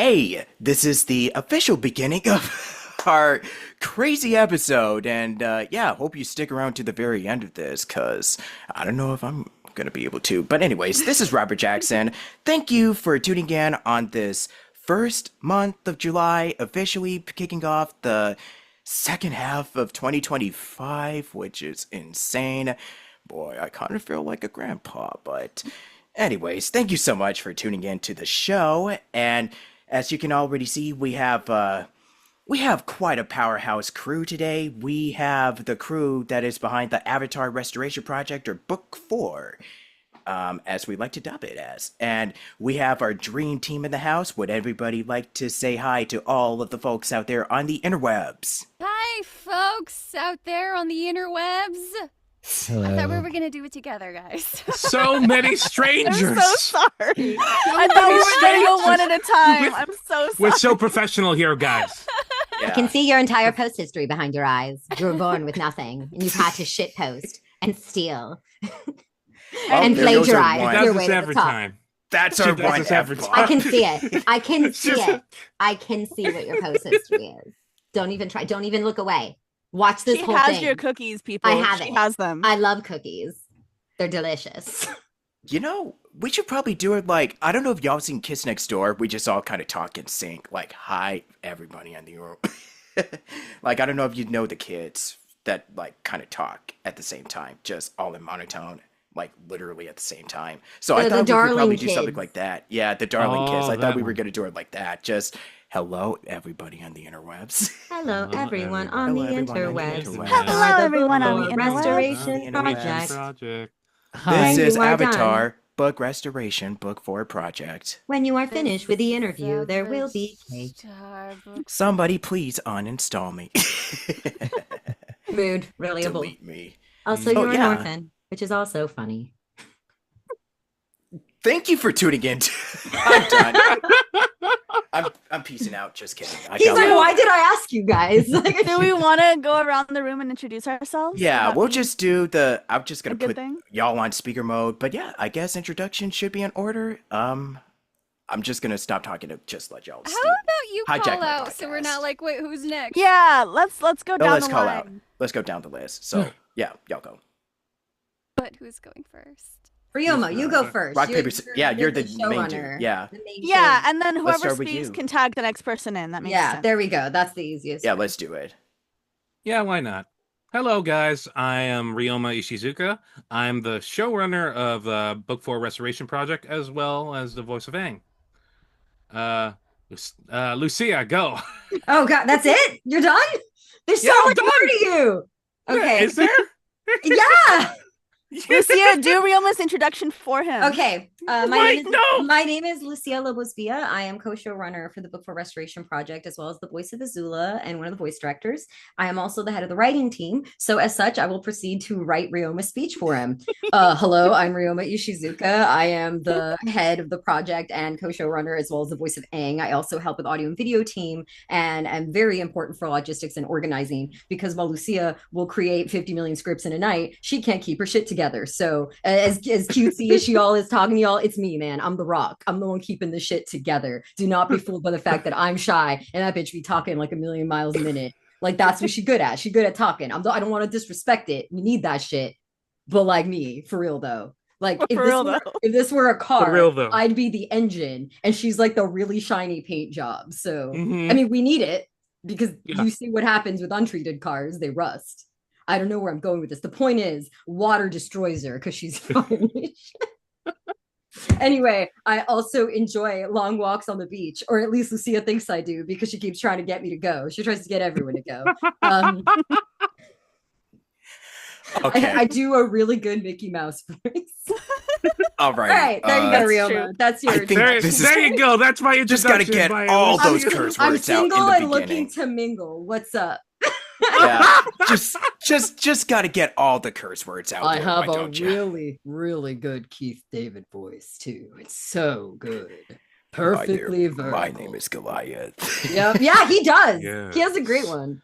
Hey, this is the official beginning of our crazy episode, and yeah, hope you stick around to the very end of this, because I don't know if I'm gonna be able to. But, anyways, this is Robert Jackson. Thank you for tuning in on this first month of July, officially kicking off the second half of 2025, which is insane. Boy, I kind of feel like a grandpa, but anyways, thank you so much for tuning in to the show. And as you can already see, we have quite a powerhouse crew today. We have the crew that is behind the Avatar Restoration Project, or Book 4, as we like to dub it as. And we have our dream team in the house. Would everybody like to say hi to all of the folks out there on the interwebs? Hi, folks out there on the interwebs. I thought we were gonna do it together, guys. So many strangers. I'm so sorry. I thought we were gonna go one at a time. I'm so sorry. We're so professional here, guys. I can see your entire post history behind your eyes. You were born with nothing, and you've had to shit post and steal and there goes our plagiarize one. She your does way this to every the top. time. That's She our does one this every F-bomb. time. I can see it. I can see Just- it. I can see what your post history is. Don't even try. Don't even look away. Watch this She whole has thing. your cookies, people. I have She it. has them. I love cookies. They're delicious. You know, we should probably do it like, I don't know if y'all seen Kiss Next Door. We just all kind of talk in sync. Like, hi, everybody in the room. Like, I don't know if you know the kids that, like, kind of talk at the same time, just all in monotone, like, literally at the same time. So I The thought we could Darling probably do something Kids. like that. Yeah, the Darling Kids. Oh, I thought that we were one. going to do it like that. Just, hello, everybody on the interwebs. Hello, Hello, everyone everyone. on the Hello, everyone on the interwebs. interwebs. We Hello, are the everyone on Book the interwebs. Restoration On the interwebs. Project. Project. When This is you are done. Avatar Book Restoration Book 4 Project. When you are finished with the interview, there will be cake. Somebody please uninstall me. Mood, relatable. Delete me. Also, Oh, you're yeah. an orphan, which is also funny. Thank you for tuning in. I'm done. I'm peacing out. Just kidding. I He's got like, one. why did I ask you guys? Like, Do we want to go around the room and introduce ourselves? Yeah, Would that we'll be just do the. I'm just a gonna good put thing? y'all on speaker mode. But yeah, I guess introduction should be in order. I'm just gonna stop talking to just let y'all. How steal. about you Hijack call my out so we're podcast. not like, wait, who's next? Yeah, let's go No, down let's the call line. out. Let's go down the list. So yeah, y'all go. But who's going first? Ryoma, you go first. Rock paper. Yeah, you're the main dude. showrunner. Yeah, The main Yeah, show- and then Let's whoever start with speaks you. can tag the next person in. That makes yeah, sense. there we go. That's the easiest. yeah. way. Let's do it. Yeah, why not? Hello, guys. I am Ryoma Ishizuka. I'm the showrunner of the Book 4 Restoration Project, as well as the voice of Aang. Lucia, go. Oh god, that's it? You're done? There's so Yeah, I'm much more to you. Okay. Is there? Yeah. Lucia, do Rioma's introduction for him. Okay. Wait, My no! name is Lucia Lobos Villa. I am co-showrunner for the Book for Restoration Project, as well as the voice of Azula and one of the voice directors. I am also the head of the writing team. So as such, I will proceed to write Ryoma's speech for him. Hello, I'm Ryoma Ishizuka. I am the head of the project and co-showrunner, as well as the voice of Aang. I also help with audio and video team and am very important for logistics and organizing, because while Lucia will create 50 million scripts in a night, she can't keep her shit together. So as cutesy as she all is talking to y'all, it's me, man. I'm the rock. I'm the one keeping the shit together. Do not be fooled by the fact that I'm shy and that bitch be talking like a million miles a minute. Like, that's what she good at. She good at talking. I don't want to disrespect it. We need that shit. But like me, for real though. Like if this were a car, For real, though. I'd be the engine and she's like the really shiny paint job. So Mhm. I mean, we need it because Yeah. you see what happens with untreated cars, they rust. I don't know where I'm going with this. The point is, water destroys her because she's fine. Anyway, I also enjoy long walks on the beach, or at least Lucia thinks I do, because she keeps trying to get me to go. She tries to get everyone to go. Um, Okay. I do a really good Mickey Mouse voice. All All right. right, there you go, That's Ryoma. true. That's your I think There, this is- there you go. That's my Just introduction. gotta get my all Lucia. those curse I'm words out in single the and beginning. looking to mingle. What's up? Yeah, just gotta get all the curse words out I there. have why a don't you? really, really good Keith David voice too. It's so good. Hi there, Perfectly verbal. my name is Goliath. Yep. Yeah, he does. Yes. He has a great one.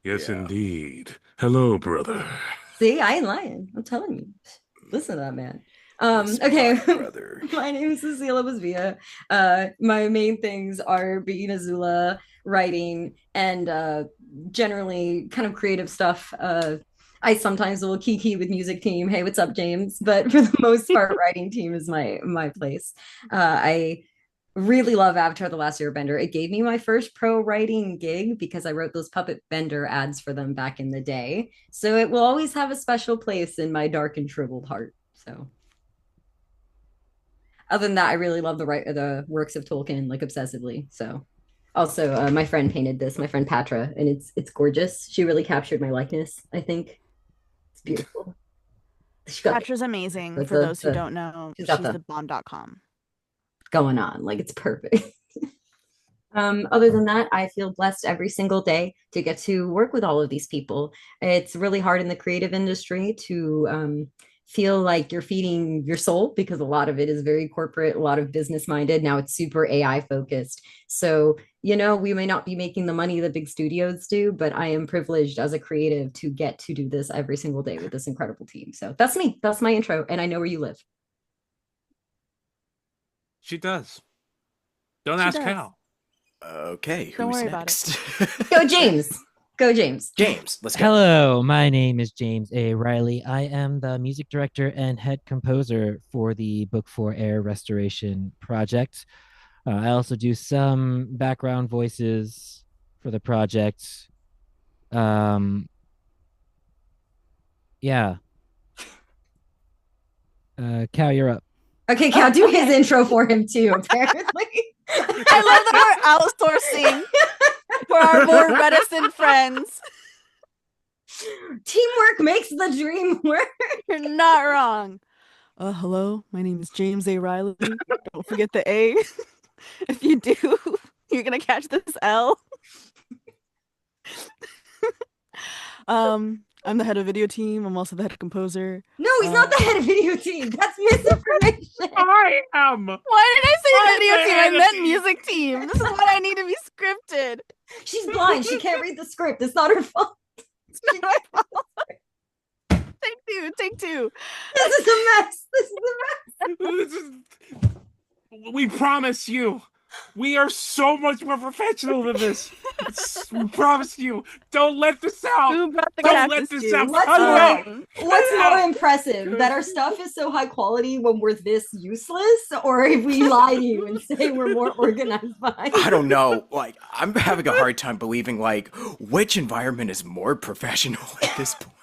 Yes, Yeah. indeed. Hello, brother. See, I ain't lying. I'm telling you. Listen to that man. Okay. Brother. My name is Cecilia Basvia. My main things are being Azula, writing, and generally kind of creative stuff. I sometimes will kiki with music team. Hey, what's up, James? But for the most part, writing team is my place. I really love Avatar: The Last Airbender. It gave me my first pro writing gig because I wrote those Puppet Bender ads for them back in the day. So it will always have a special place in my dark and shriveled heart. So other than that, I really love the works of Tolkien like obsessively. So also my friend painted this, my friend Patra, and it's gorgeous. She really captured my likeness, I think. It's beautiful. She got Patra's amazing. the- For those who the- don't know, she's she's got the- the bomb.com. going on. Like it's perfect. Other than that, I feel blessed every single day to get to work with all of these people. It's really hard in the creative industry to feel like you're feeding your soul because a lot of it is very corporate, a lot of business minded. Now it's super AI focused. So, you know, we may not be making the money that big studios do, but I am privileged as a creative to get to do this every single day with this incredible team. So that's me. That's my intro. And I know where you live. She does. Don't She ask does. how. Okay, Don't who's worry about next? Go, James. Go, James. James, let's go. Hello, my name is James A. Riley. I am the music director and head composer for the Book 4 Air Restoration project. I also do some background voices for the project. Yeah. Cal, you're up. Okay, Cal, do his intro for him too, apparently. I love that we're outsourcing for our more reticent friends. Teamwork makes the dream work. You're not wrong. Hello, my name is James A. Riley. Don't forget the A. If you do, you're gonna catch this L. I'm the head of video team. I'm also the head composer. No, he's not the head of video team. That's misinformation. I am. Why did I say I'm video the team? head I of meant video music team. This is what I need to be scripted. She's blind. She can't read the script. It's not her fault. It's not my fault. Take two. This is a mess. This is a mess. We promise you. We are so much more professional than this. We promise you. Don't let this out. Who brought the Don't cactus let this juice? out. What's Oh, more, no. what's more impressive? That our stuff is so high quality when we're this useless, or if we lie to you and say we're more organized behind I don't know. Like, I'm having a hard time believing, like, which environment is more professional at this point.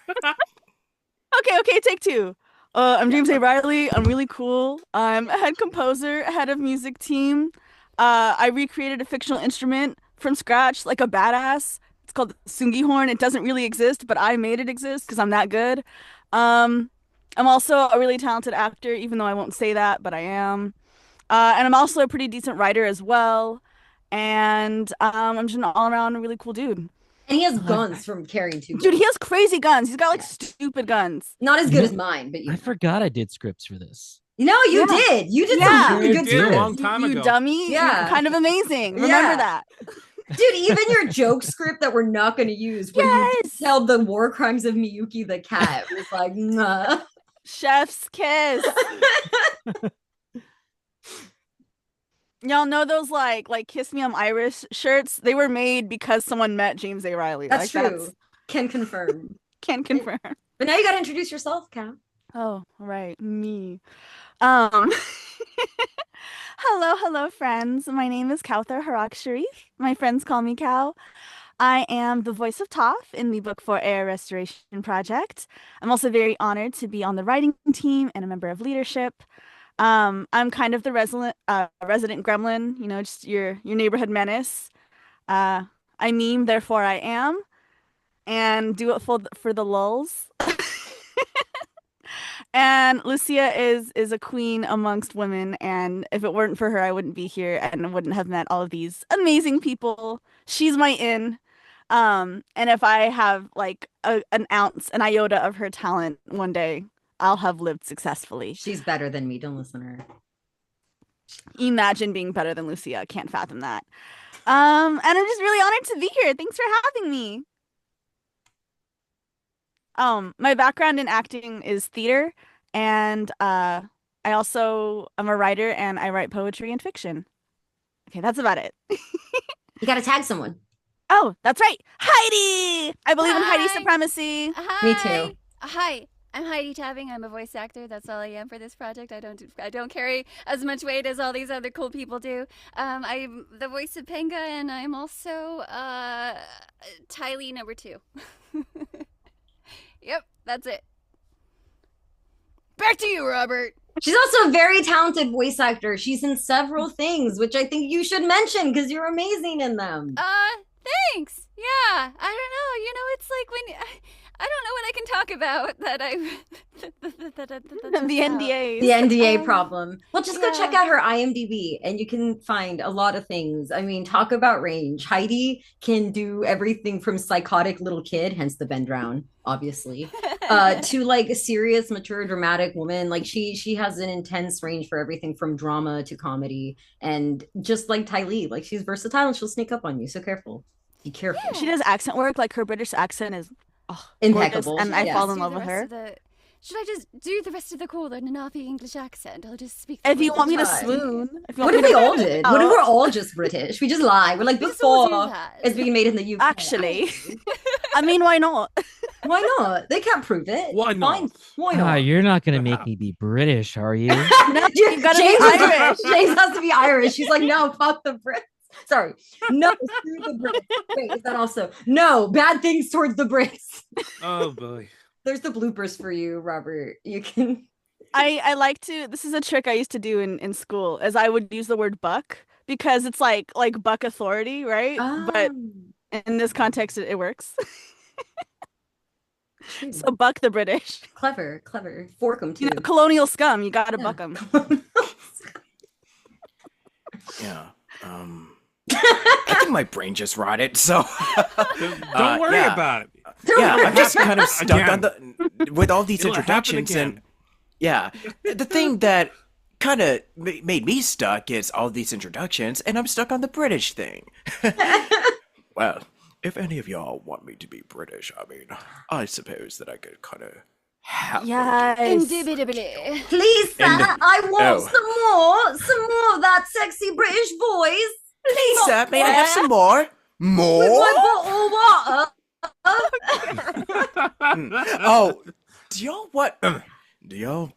Okay, take two. I'm James A. Riley. I'm really cool. I'm a head composer, head of music team. I recreated a fictional instrument from scratch, like a badass. It's called the Sungi horn. It doesn't really exist, but I made it exist because I'm that good. I'm also a really talented actor, even though I won't say that, but I am. And I'm also a pretty decent writer as well. And I'm just an all-around really cool dude. And he has guns from carrying two. Dude, he bullets. has crazy guns. He's got like Yeah. stupid guns. Not as good as mine, but you. I forgot I did scripts for this. No, you Yeah. did. You did Yeah. some really You good did a scripts. long time You ago. dummy. Yeah. You're kind of amazing. Remember Yeah. that. Dude, even your joke script that we're not going to use, where you Yes. tell the war crimes of Miyuki the cat, was like, nah. Chef's kiss. Y'all know those like Kiss Me I'm Irish shirts? They were made because someone met James A. Riley. That's Like, true. Can confirm. Can confirm. But now you got to introduce yourself, Cal. Oh, right, me. Hello, friends. My name is Kauthar Harak Sharif. My friends call me Cow. I am the voice of Toph in the Book 4 Air Restoration Project. I'm also very honored to be on the writing team and a member of leadership. I'm kind of the resident gremlin, you know, just your neighborhood menace. I meme, therefore I am, and do it for the lulz. And Lucia is a queen amongst women, and if it weren't for her, I wouldn't be here and I wouldn't have met all of these amazing people. She's my in. And if I have like an iota of her talent one day, I'll have lived successfully. She's better than me. Don't listen to her. Imagine being better than Lucia. Can't fathom that. And I'm just really honored to be here. Thanks for having me. My background in acting is theater, and I also am a writer and I write poetry and fiction. Okay, that's about it. You got to tag someone. Oh, that's right. Heidi! I believe in Heidi Hi. supremacy. Hi. Me too. Hi. I'm Heidi Tabbing. I'm a voice actor. That's all I am for this project. I don't carry as much weight as all these other cool people do. I'm the voice of Penga, and I'm also Tylee number 2. Yep, that's it. Back to you, Robert. She's also a very talented voice actor. She's in several things, which I think you should mention because you're amazing in them. Thanks. Yeah, I don't know. You know, it's like when I don't know what I can talk about that I The NDAs. The NDA Um, problem. Well, just go check yeah. out her IMDb and you can find a lot of things. I mean, talk about range. Heidi can do everything from psychotic little kid, hence the Ben Drown, obviously, to like a serious, mature, dramatic woman. Like she has an intense range for everything from drama to comedy. And just like Tylee, like she's versatile and she'll sneak up on you. So careful. Be careful. She does accent work. Like her British accent is Impeccable. gorgeous, and I Yes. fall in Do love the with rest her. of Should I just do the rest of the call in an RP English accent? I'll just speak. If you the want me to Try. swoon, if you What want if me we to all did? What if out- we're all just British? We just lie. We're like We just all do before that. it's being made in the UK. Actually, I mean, why not? Why not? They can't prove it. Why Fine. not? Why Ah, not? you're not gonna make me be British, are you? No, you've gotta be James has to- Irish. James has to be Irish. She's like, no, fuck the Brits. Sorry. No, screw the Brits. Wait, is that also? No, bad things towards the Brits. Oh boy. There's the bloopers for you, Robert. You can. I like to. This is a trick I used to do in school, as I would use the word buck because it's like buck authority, right? But in this context, it works. So buck the British. clever. Fork them too. You know, colonial scum. You gotta Yeah. buck them. Yeah. I think my brain just rotted. So Don't worry yeah. about it. yeah, I'm just kind of stuck Again. on the with all these It'll happen introductions, and again. yeah, the thing that kind of made me stuck is all these introductions, and I'm stuck on the British thing. Well, if any of y'all want me to be British, I mean, I suppose that I could kind of have. Yes. Indubitably. Please, sir, And- I want oh. some more of that sexy British voice. Please, sir, may I have some more? With More? my bottle of water. Oh, do y'all want? Do y'all?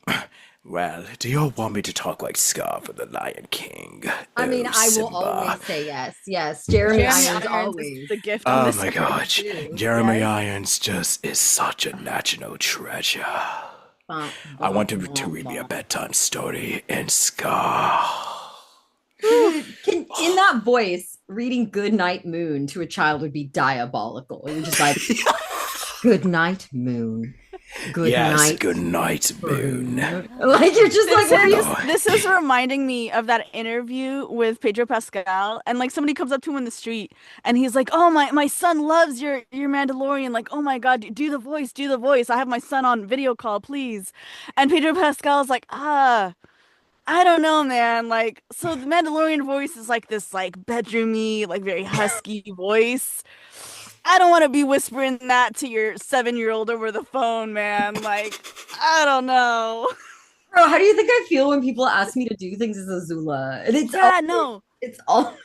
Well, do y'all want me to talk like Scar for the Lion King? I mean, Oh, I will Simba. always say yes. Yes, Jeremy Jeremy Irons Irons always. is the gift on Oh this my earth. gosh, too. Jeremy Yes. Irons just is such a national treasure. I want him to read me a bedtime story in Scar. In that voice, reading Good Night Moon to a child would be diabolical. It would just like, Good night, Moon. Good Yes, night. good night, Moon. Like, you're just like, what are you? This is reminding me of that interview with Pedro Pascal, and like somebody comes up to him in the street, and he's like, "Oh, my son loves your Mandalorian. Like, oh my God, do the voice, do the voice. I have my son on video call, please." And Pedro Pascal's like, I don't know, man. Like, so the Mandalorian voice is like this, like bedroomy, like very husky voice. I don't want to be whispering that to your 7-year-old over the phone, man. Like, I don't know. Bro, how do you think I feel when people ask me to do things as Azula? And it's Yeah, all, no. it's all.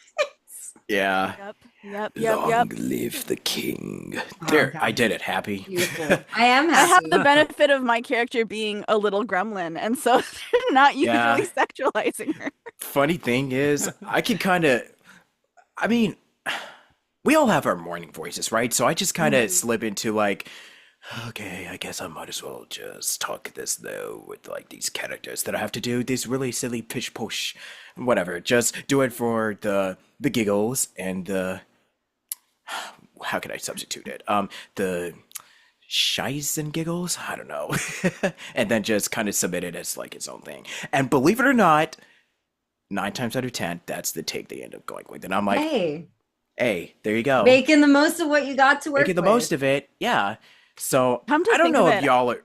Yeah. Yep. Long live the king. There, I did it. Happy. Beautiful. I am I happy. have the benefit of my character being a little gremlin, and so they're not usually Yeah. sexualizing her. Funny thing is, I can kind of. I mean, we all have our morning voices, right? So I just kind of slip into like, okay, I guess I might as well just talk this though with like these characters that I have to do these really silly pish posh, whatever. Just do it for the giggles and the. How can I substitute it? The shies and giggles. I don't know, and then just kind of submit it as like its own thing. And believe it or not, 9 times out of 10, that's the take they end up going with. And I'm like, Hey, there you go. making the most of what you got to work Making the with. most of it. Yeah. So Come to I don't think know of if it- y'all are.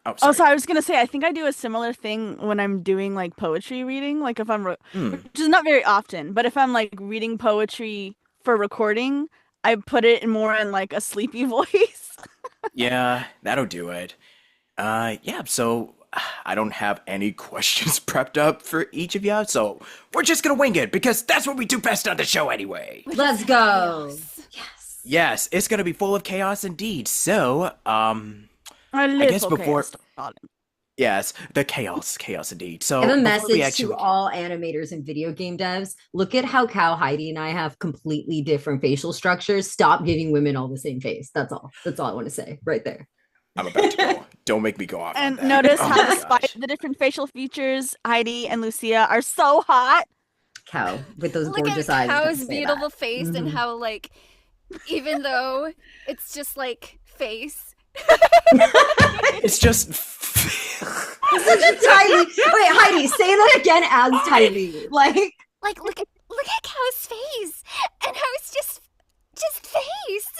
Oh, sorry. so I was gonna say, I think I do a similar thing when I'm doing like poetry reading. Like if I'm, Hmm. which is not very often, but if I'm like reading poetry for recording, I put it more in like a sleepy voice. Yeah, that'll do it. Yeah. So I don't have any questions prepped up for each of you, so we're just gonna wing it because that's what we do best on the show anyway. Let's go. Yes. Yes, it's gonna be full of chaos indeed. So, A little guess before- chaos, darling. yes, the chaos indeed. So, I have a before message we actually to all animators and video game devs. Look at how Cal, Heidi, and I have completely different facial structures. Stop giving women all the same face. That's all. That's all I want to say right there. I'm about to go. Don't make me go off. And on that. notice Oh how, my despite gosh. the different facial features, Heidi and Lucia are so hot. Cow with those Look gorgeous at eyes. I have to Cow's say beautiful that. face and Mhm. how like, even though it's just like face. It's just. Such a tiny. Wait, Heidi, say that again as Tylee. Like, Like look at Cow's face and how it's just face.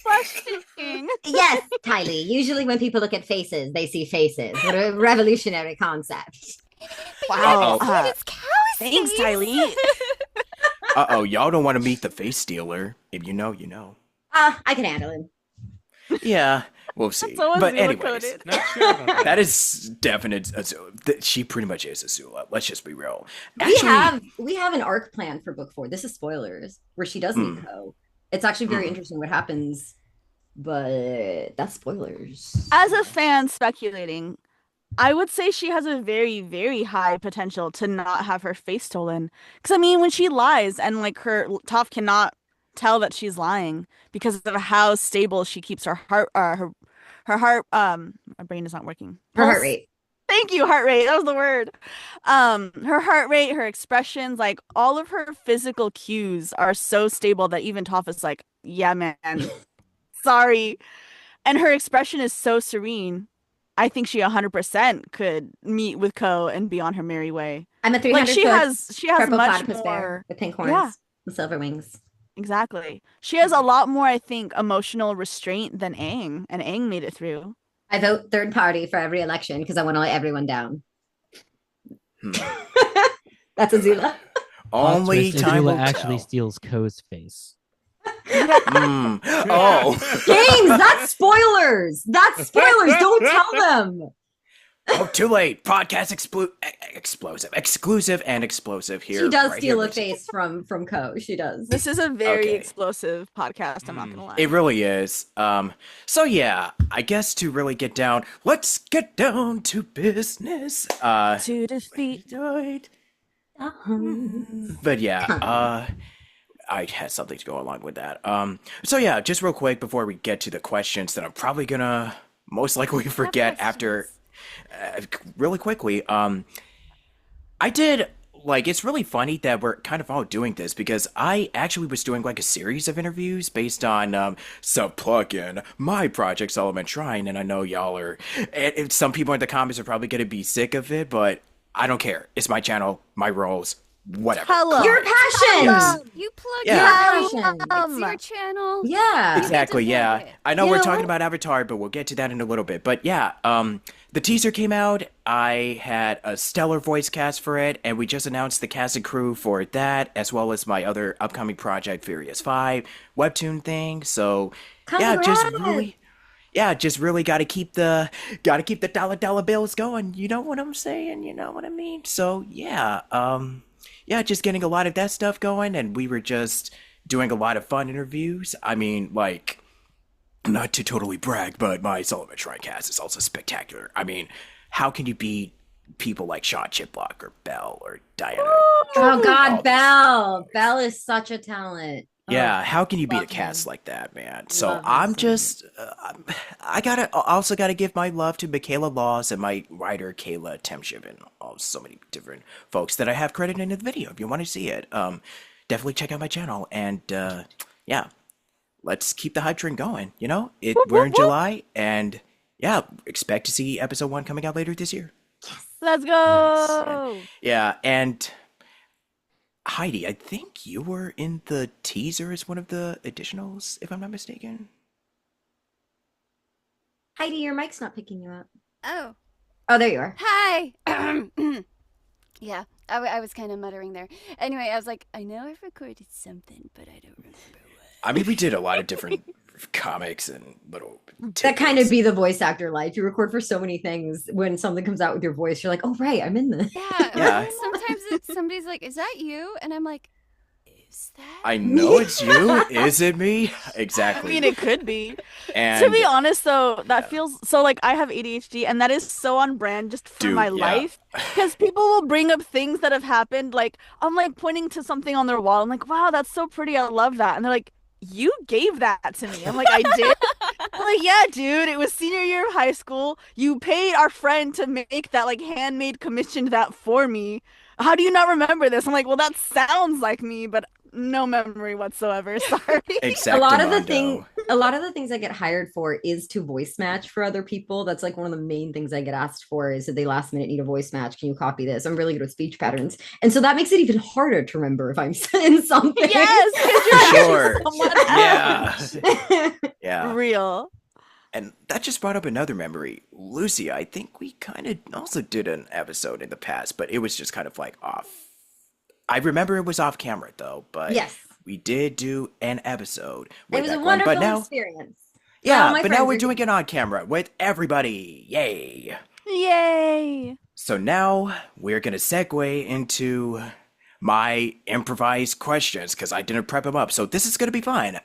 Frustrating. yes, Tylee. Usually when people look at faces, they see faces. What a revolutionary concept. Wow. Uh-oh. But it's Cow's Thanks, face. Tylee. Uh-oh, y'all don't want to meet the face stealer. If you know, you know. I can handle him. Yeah, we'll see. So But Azula anyways, coded. Not sure about that. that is definite. She pretty much is Azula. Let's just be real. We have an arc plan for book 4. This is spoilers where she does meet Ko. It's actually very interesting what happens, but that's spoilers. As a fan speculating, I would say she has a very, very high potential to not have her face stolen. Because I mean, when she lies and like her Toph cannot tell that she's lying because of how stable she keeps her heart, her heart. My brain is not working. Her heart Pulse? rate. Thank you, heart rate. That was the word. Her heart rate, her expressions, like all of her physical cues are so stable that even Toph is like, yeah, man, sorry. And her expression is so serene. I think she 100% could meet with Ko and be on her merry way. I'm a 300 Like she has purple much platypus bear more. with pink horns Yeah. and silver wings. Exactly. She has a lot more, I think, emotional restraint than Aang, and Aang made it through. I vote third party for every election because I want to let everyone down. Hmm. That's Azula. Only Twist, time Azula will actually tell. steals Ko's face. Hmm. Oh. James, that's spoilers. That's spoilers. Don't tell them. Oh, too late. Podcast exclusive and explosive here. She does right steal here, a face from Ko. She does. This is a very Okay. explosive podcast, I'm not gonna lie. It really is. So yeah, I guess to really get down, let's get down to business. To defeat. But yeah, I had something to go along with that. So yeah, just real quick before we get to the questions that I'm probably gonna most likely forget after, really quickly. I did like it's really funny that we're kind of all doing this because I actually was doing like a series of interviews based on some plug-in my project's Element Shrine, and I know y'all are. And some people in the comments are probably gonna be sick of it, but I don't care. It's my channel, my roles, whatever. Hello. Your passions. You plug Yeah. your Passion. It's your channel. Yeah. Exactly, yeah. it. I know You we're know talking what? about Avatar, but we'll get to that in a little bit. But yeah, the teaser came out. I had a stellar voice cast for it, and we just announced the cast and crew for that, as well as my other upcoming project, Furious 5 webtoon thing. So just really gotta keep the dollar bills going. You know what I'm saying? You know what I mean? So yeah, just getting a lot of that stuff going, and we were just doing a lot of fun interviews. I mean, like, not to totally brag, but my Sullivan Shrine cast is also spectacular. I mean, how can you beat people like Sean Chiplock or Belle or Diana? Oh all God, these Belle. Belle is such a talent. Yeah, Oh, how can you beat a love cast him. like that, man? So Love him I'm so just, I also gotta give my love to Michaela Laws and my writer Kayla Temshiv and so many different folks that I have credited in the video. If you want to see it, definitely check out my channel. And yeah, let's keep the hype train going. You know, we're in July, and yeah, expect to see episode 1 coming out later this year. Let's go. Yeah, and Heidi, I think you were in the teaser as one of the additionals, if I'm not mistaken. Heidi, your mic's not picking you up. Oh, Oh, there you are. hi. Yeah, I was kind of muttering there. Anyway, I was like, I know I've recorded something, but I don't remember what. I mean, we did a lot of different comics and little That kind of tidbits. be the voice actor life. You record for so many things. When something comes out with your voice, you're like, oh, right, I'm in this. Yeah. Yeah. Sometimes somebody's like, "Is that you?" And I'm like, "Is that?" I know it's you. Is it me? I Exactly. mean, it could be. And To be honest, though, that yeah. feels so like I have ADHD, and that is so on brand just for Dude, my yeah. life. Because people will bring up things that have happened. Like, I'm like pointing to something on their wall. I'm like, wow, that's so pretty. I love that. And they're like, you gave that to me. I'm like, I did. I'm like, yeah, dude, it was senior year of high school. You paid our friend to make that, like, handmade, commissioned that for me. How do you not remember this? I'm like, well, that sounds like me, but no memory whatsoever. Sorry. A lot of the Exactamundo. a lot of the things I get hired for is to voice match for other people. That's like one of the main things I get asked for is if they last minute need a voice match. Can you copy this? I'm really good with speech patterns. And so that makes it even harder to remember if I'm in something. Yes, because For you're sure. someone Yeah. else. Yeah. Real. And that just brought up another memory. Lucy, I think we kind of also did an episode in the past, but it was just kind of like off. I remember it was off camera though, but Yes. we did do an episode way It was a back when. wonderful But now, experience. yeah, Now my but now friends we're are doing it on camera with everybody. Yay! Yay. So now we're gonna segue into my improvised questions because I didn't prep them up. So this is gonna be fun.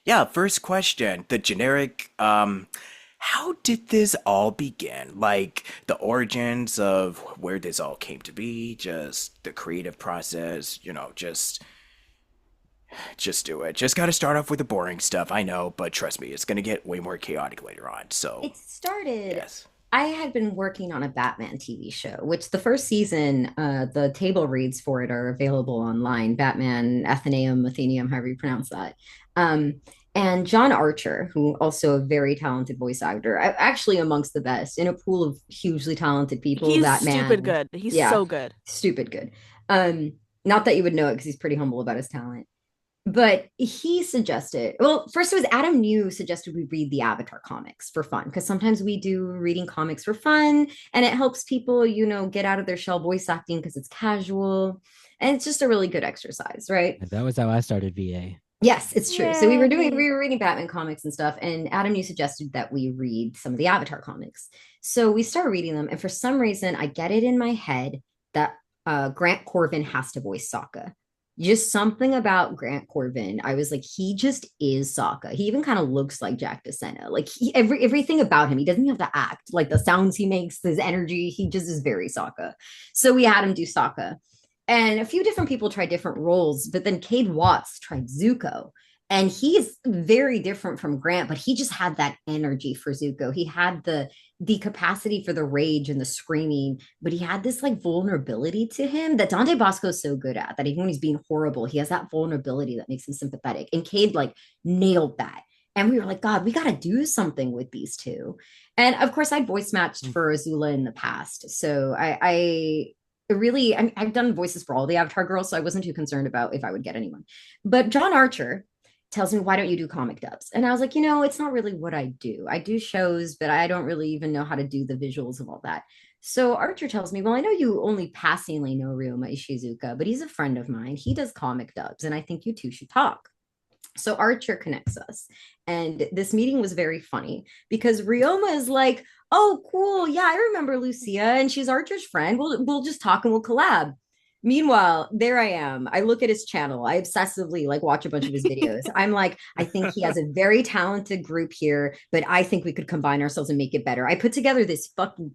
Yeah, first question, the generic, how did this all begin? Like the origins of where this all came to be, just the creative process, just do it. Just gotta start off with the boring stuff, I know, but trust me, it's gonna get way more chaotic later on. So, It started. yes. I had been working on a Batman TV show, which the first season, the table reads for it are available online. Batman, Athenaeum, however you pronounce that. Um, and John Archer, who also a very talented voice actor, actually amongst the best in a pool of hugely talented people. He's That man, stupid good. He's yeah, so good. stupid good. Not that you would know it because he's pretty humble about his talent. But he suggested, well, first it was Adam New suggested we read the Avatar comics for fun because sometimes we do reading comics for fun and it helps people, get out of their shell voice acting because it's casual and it's just a really good exercise, right? That was how I started VA. Yes, it's true. So we were Yay. reading Batman comics and stuff, and Adam New suggested that we read some of the Avatar comics. So we start reading them, and for some reason, I get it in my head that Grant Corvin has to voice Sokka. Just something about Grant Corvin. I was like, he just is Sokka. He even kind of looks like Jack DeSena. Like everything about him, he doesn't have to act. Like the sounds he makes, his energy, he just is very Sokka. So we had him do Sokka. And a few different people tried different roles, but then Cade Watts tried Zuko. And he's very different from Grant, but he just had that energy for Zuko. He had the capacity for the rage and the screaming, but he had this like vulnerability to him that Dante Bosco is so good at, that even when he's being horrible, he has that vulnerability that makes him sympathetic. And Cade like nailed that. And we were like, God, we got to do something with these two. And of course, I'd voice matched for Azula in the past. So I've done voices for all the Avatar girls, so I wasn't too concerned about if I would get anyone. But John Archer tells me, why don't you do comic dubs? And I was like, it's not really what I do. I do shows, but I don't really even know how to do the visuals of all that. So Archer tells me, well, I know you only passingly know Ryoma Ishizuka, but he's a friend of mine. He does comic dubs, and I think you two should talk. So Archer connects us. And this meeting was very funny because Ryoma is like, oh, cool. Yeah, I remember Lucia, and she's Archer's friend. We'll just talk and we'll collab. Meanwhile, there I am. I look at his channel. I obsessively like watch a bunch of his videos. I'm like, I think he has a very talented group here, but I think we could combine ourselves and make it better. I put together this freaking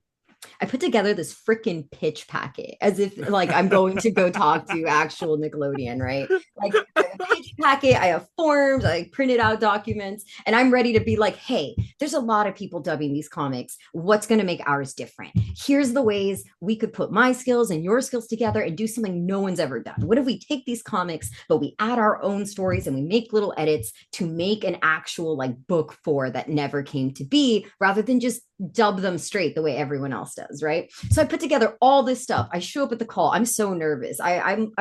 pitch packet as if like I'm going to go talk to actual Nickelodeon, right? Like I have a pitch packet, I have forms, I printed out documents, and I'm ready to be like, hey, there's a lot of people dubbing these comics. What's going to make ours different? Here's the ways we could put my skills and your skills together and do something no one's ever done. What if we take these comics, but we add our own stories and we make little edits to make an actual like book 4 that never came to be, rather than just dub them straight the way everyone else does, right? So I put together all this stuff. I show up at the call. I'm so nervous. I'm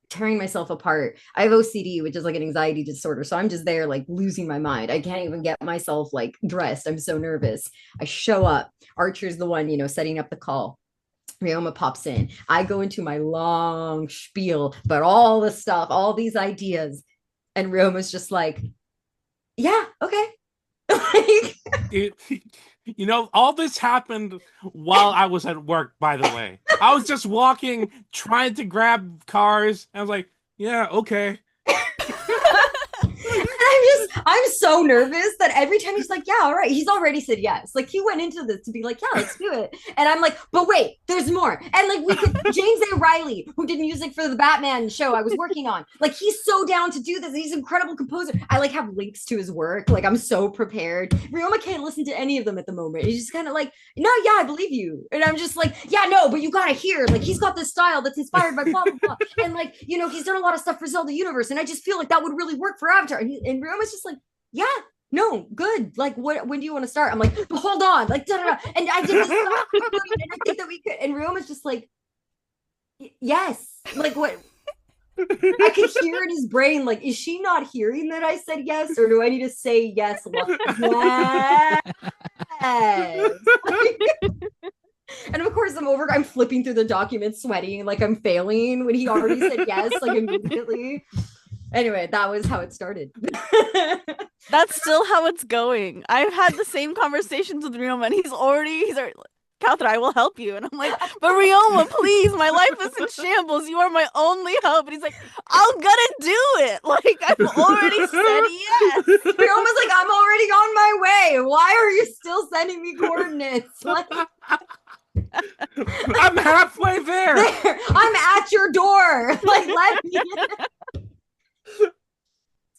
tearing myself apart. I have OCD, which is like an anxiety disorder. So I'm just there like losing my mind. I can't even get myself like dressed. I'm so nervous. I show up. Archer's the one, setting up the call. Ryoma pops in. I go into my long spiel, but all the stuff, all these ideas. And Ryoma's just like, Yeah, okay. Like, It, all this happened while I was at work, by the way. I was just walking, trying to grab cars. And I was like, yeah, okay. I'm so nervous that every time he's like, yeah, all right, he's already said yes. Like he went into this to be like, yeah, let's do it. And I'm like, but wait, there's more. And like we could James A. Riley, who did music for the Batman show I was working on, like he's so down to do this. He's an incredible composer. I like have links to his work. Like I'm so prepared. Ryoma can't listen to any of them at the moment. He's just kind of like, no, yeah, I believe you. And I'm just like, yeah, no, but you gotta hear, like he's got this style that's inspired by blah blah blah. And like, he's done a lot of stuff for Zelda Universe. And I just feel like that would really work for Avatar. And Ryoma's just like, yeah, no, good. Like, when do you want to start? I'm like, but hold on, like, da, da, da. And I did this, and I think that we could. And Ryoma's just like, yes, like what? I could hear in his brain, like, is she not hearing that I said yes, or do I need to say yes? Yes. And of course, I'm flipping through the documents, sweating, like I'm failing when he already said yes, like immediately. Anyway, that was how it started. That's still how it's going. I've had the same conversations with Ryoma, and he's already Kauthra, I will help you. And I'm like, but Ryoma, please, my life is in shambles. You are my only hope. And he's like, I'm gonna do it. Like, I've already said yes. Ryoma's like, I'm already on my way. Why are you still sending me coordinates? Like, I'm halfway there. I'm at your door. Like, let me in.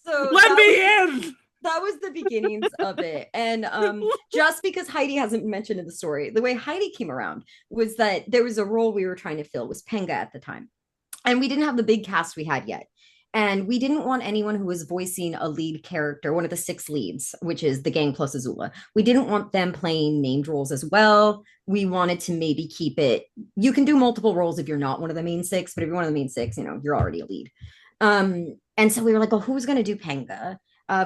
So let me in. That was the beginnings of it. And just because Heidi hasn't mentioned in the story, the way Heidi came around was that there was a role we were trying to fill, was Penga at the time. And we didn't have the big cast we had yet. And we didn't want anyone who was voicing a lead character, one of the 6 leads, which is the gang plus Azula. We didn't want them playing named roles as well. We wanted to maybe keep it, you can do multiple roles if you're not one of the main 6, but if you're one of the main 6, you're already a lead. And so we were like, well, who's going to do Penga?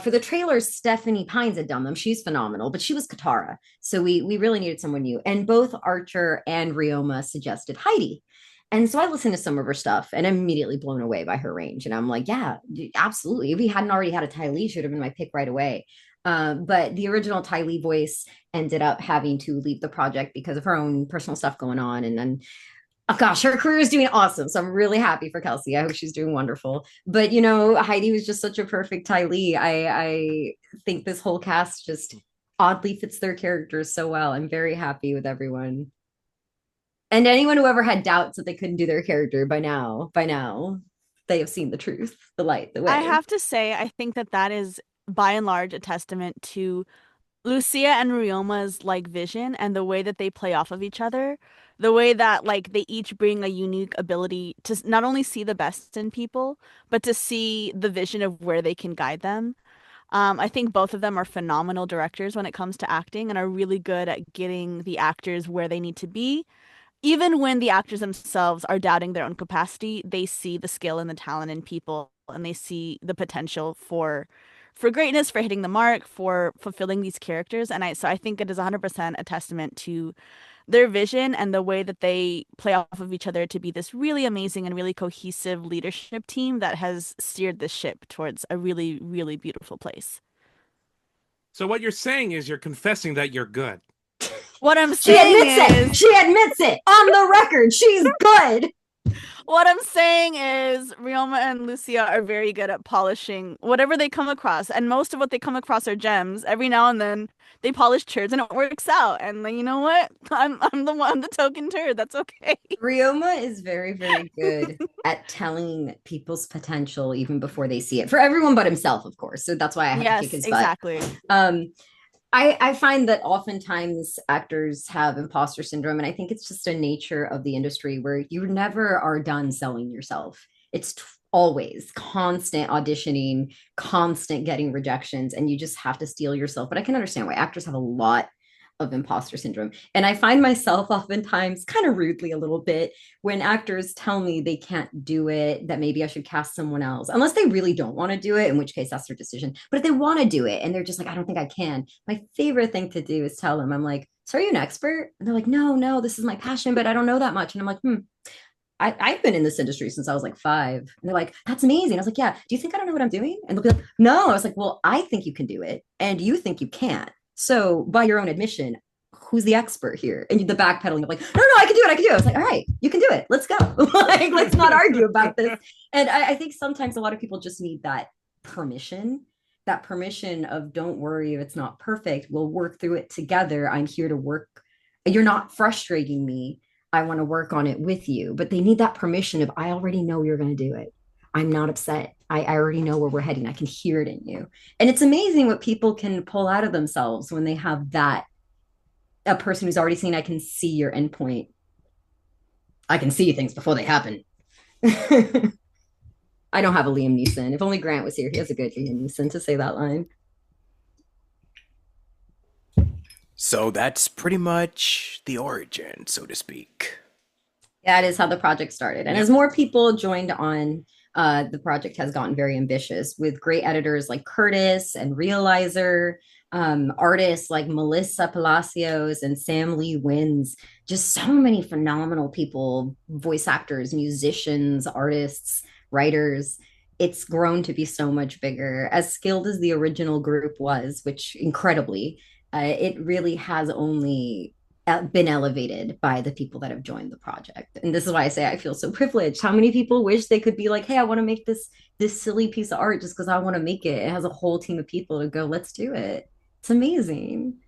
For the trailers, Stephanie Pines had done them. She's phenomenal, but she was Katara. So we really needed someone new. And both Archer and Ryoma suggested Heidi. And so I listened to some of her stuff and I'm immediately blown away by her range. And I'm like, yeah, absolutely. If we hadn't already had a Ty Lee, should have been my pick right away. But the original Ty Lee voice ended up having to leave the project because of her own personal stuff going on. And then oh gosh, her career is doing awesome. So I'm really happy for Kelsey. I hope she's doing wonderful. But Heidi was just such a perfect Ty Lee. I think this whole cast just oddly fits their characters so well. I'm very happy with everyone. And anyone who ever had doubts that they couldn't do their character by now, they have seen the truth, the light, the way. I have to say, I think that is by and large a testament to Lucia and Ryoma's vision and the way that they play off of each other. The way that they each bring a unique ability to not only see the best in people, but to see the vision of where they can guide them. I think both of them are phenomenal directors when it comes to acting and are really good at getting the actors where they need to be. Even when the actors themselves are doubting their own capacity, they see the skill and the talent in people and they see the potential for greatness, for hitting the mark, for fulfilling these characters. And I think it is 100% a testament to their vision and the way that they play off of each other to be this really amazing and really cohesive leadership team that has steered this ship towards a really, really beautiful place. So what you're saying is you're confessing that you're good. What I'm saying she admits it on the record. She's good. What I'm saying is Ryoma and Lucia are very good at polishing whatever they come across. And most of what they come across are gems. Every now and then they polish turds and it works out. And you know what? I'm the token turd. That's okay. Ryoma is very, very good at telling people's potential even before they see it. For everyone but himself, of course. So that's why I have to kick his butt. Exactly. I find that oftentimes actors have imposter syndrome, and I think it's just a nature of the industry where you never are done selling yourself. It's always constant auditioning, constant getting rejections, and you just have to steel yourself. But I can understand why actors have a lot of imposter syndrome. And I find myself oftentimes kind of rudely a little bit when actors tell me they can't do it, that maybe I should cast someone else, unless they really don't want to do it, in which case that's their decision. But if they want to do it and they're just like, I don't think I can, my favorite thing to do is tell them, I'm like, so are you an expert? And they're like, no, this is my passion, but I don't know that much. And I'm like, I've been in this industry since I was like 5. And they're like, that's amazing. I was like, yeah, do you think I don't know what I'm doing? And they'll be like, no. I was like, well, I think you can do it. And you think you can't. So by your own admission, who's the expert here? And the backpedaling of like, no, I can do it. I can do it. I was like, all right, you can do it. Let's go. Like, let's not argue about this. And I think sometimes a lot of people just need that permission of don't worry if it's not perfect. We'll work through it together. I'm here to work. You're not frustrating me. I want to work on it with you. But they need that permission of, I already know you're going to do it. I'm not upset. I already know where we're heading. I can hear it in you. And it's amazing what people can pull out of themselves when they have that, a person who's already seen, I can see your endpoint. I can see things before they happen. I don't have a Liam Neeson. If only Grant was here, he has a good Liam Neeson to say that line. So that's pretty much the origin, so to speak. That is how the project started. And as more people joined on, the project has gotten very ambitious with great editors like Curtis and Realizer, artists like Melissa Palacios and Sam Lee Wins, just so many phenomenal people, voice actors, musicians, artists, writers. It's grown to be so much bigger. As skilled as the original group was, which incredibly, it really has only been elevated by the people that have joined the project. And this is why I say I feel so privileged. How many people wish they could be like, hey, I want to make this silly piece of art just because I want to make it. It has a whole team of people to go, let's do it. It's amazing.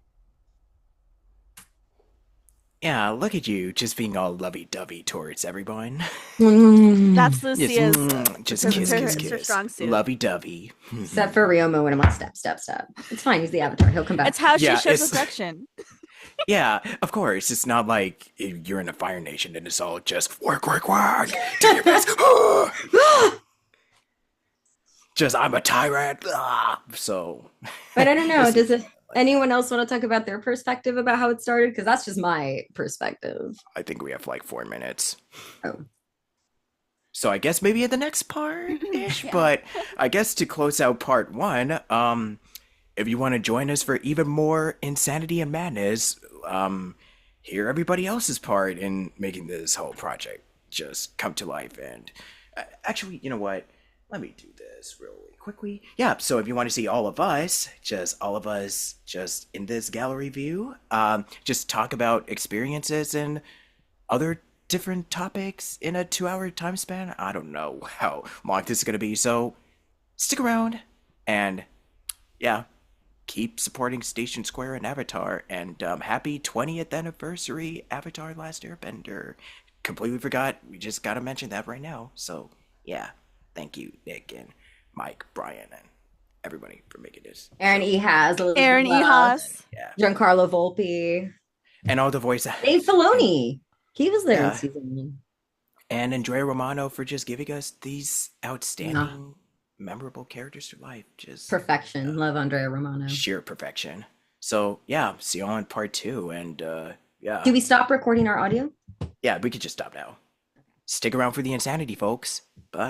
Yeah, look at you, just being all lovey-dovey towards everyone. That's Lucia's. Just because kiss, it's her- kiss, it's her kiss. strong suit. Lovey-dovey. Except for Ryoma when I'm like, step. It's fine. He's the avatar. He'll come back. It's how she Yeah, shows it's- affection. Yeah, of course. It's not like you're in a Fire Nation and it's all just work. Do your best. Just, I'm a tyrant. So. But I don't know. It's- Does anyone else want to talk about their perspective about how it started? Because that's just my perspective. I think we have like 4 minutes. Oh. So I guess maybe at the next part-ish, Yeah. but I guess to close out part 1, if you want to join us for even more insanity and madness, hear everybody else's part in making this whole project just come to life. And actually, you know what? Let me do this really quickly. Yeah, so if you want to see all of us just in this gallery view, just talk about experiences and other different topics in a 2-hour time span. I don't know how long this is going to be, so stick around and yeah, keep supporting Station Square and Avatar, and happy 20th anniversary Avatar Last Airbender. Completely forgot, we just gotta mention that right now. So yeah, thank you Nick and Mike, Brian, and everybody for making this. Aaron Ehas, Elizabeth Aaron Love, Ehas. Yeah, Giancarlo Volpe, and all the voice Dave Filoni. He was there Yeah. in season 1. and Andrea Romano for just giving us these outstanding, memorable characters to life. Just Perfection. Love Andrea Romano. sheer perfection. So yeah, see you all in part 2, and yeah. Do we stop recording our audio? Yeah, we could just stop now. Stick around for the insanity, folks. Bye.